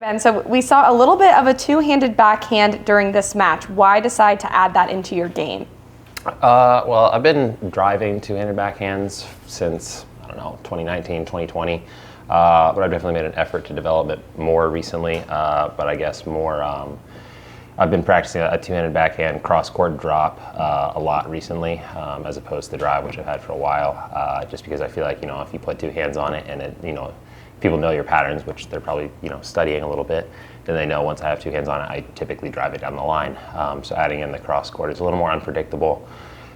Ben, so we saw a little bit of a two-handed backhand during this match. Why decide to add that into your game? Well, I've been driving two-handed backhands since, 2019, 2020. But I've definitely made an effort to develop it more recently. But I guess more, I've been practicing a two-handed backhand cross-court drop a lot recently, as opposed to the drive, which I've had for a while. Just because I feel like, if you put two hands on it and people know your patterns, which they're probably, studying a little bit, then they know once I have two hands on it, I typically drive it down the line. So adding in the cross-court is a little more unpredictable.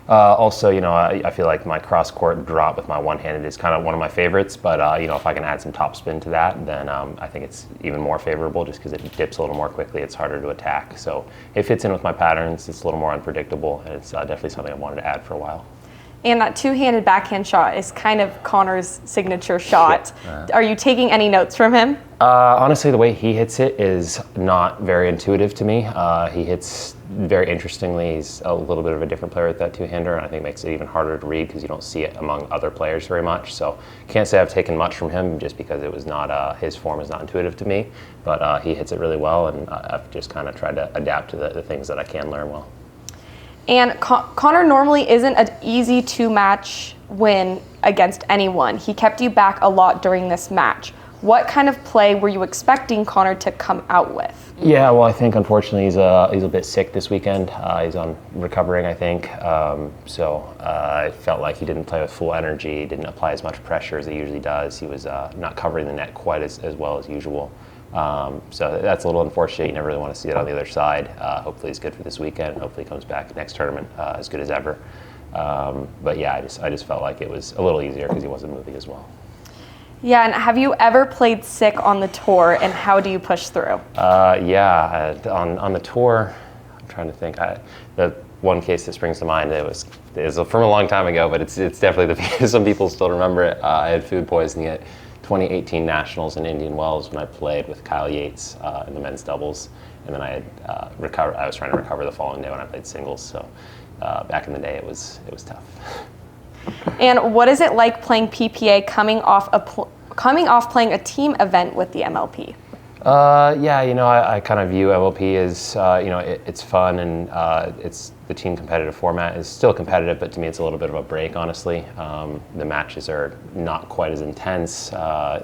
Also, I feel like my cross-court drop with my one-handed is kind of one of my favorites, but, if I can add some top-spin to that, then I think it's even more favorable just because it dips a little more quickly. It's harder to attack. So it fits in with my patterns. It's a little more unpredictable, and it's definitely something I wanted to add for a while. And that two-handed backhand shot is kind of Connor's signature shot. Yeah. Are you taking any notes from him? Honestly, the way he hits it is not very intuitive to me. He hits very interestingly. He's a little bit of a different player with that two-hander, and I think it makes it even harder to read because you don't see it among other players very much. So can't say I've taken much from him just because it was not, his form is not intuitive to me, but he hits it really well, and I've just kind of tried to adapt to the things that I can learn well. And Connor normally isn't an easy two-match win against anyone. He kept you back a lot during this match. What kind of play were you expecting Connor to come out with? Yeah, well, I think unfortunately he's a bit sick this weekend. He's on recovering, I think. So I felt like he didn't play with full energy, didn't apply as much pressure as he usually does. He was not covering the net quite as well as usual. So that's a little unfortunate. You never really want to see it on the other side. Hopefully he's good for this weekend. Hopefully he comes back next tournament as good as ever. But yeah, I just felt like it was a little easier because he wasn't moving as well. Yeah, and have you ever played sick on the tour, and how do you push through? Yeah, on the tour, I'm trying to think. The one case that springs to mind, it was from a long time ago, but it's definitely some people still remember it. I had food poisoning at 2018 Nationals in Indian Wells when I played with Kyle Yates in the men's doubles, and then I had I was trying to recover the following day when I played singles. So back in the day, it was tough. And what is it like playing PPA coming off playing a team event with the MLP? Yeah, I kind of view MLP as, it's fun, and the team competitive format is still competitive, but to me it's a little bit of a break, honestly. The matches are not quite as intense.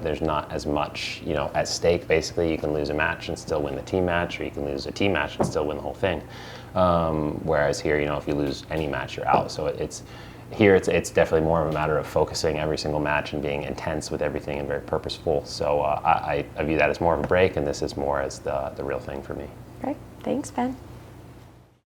There's not as much, at stake, basically. You can lose a match and still win the team match, or you can lose a team match and still win the whole thing. Whereas here, if you lose any match, you're out. So it's definitely more of a matter of focusing every single match and being intense with everything and very purposeful. So I view that as more of a break, and this is more as the real thing for me. Great. Thanks, Ben.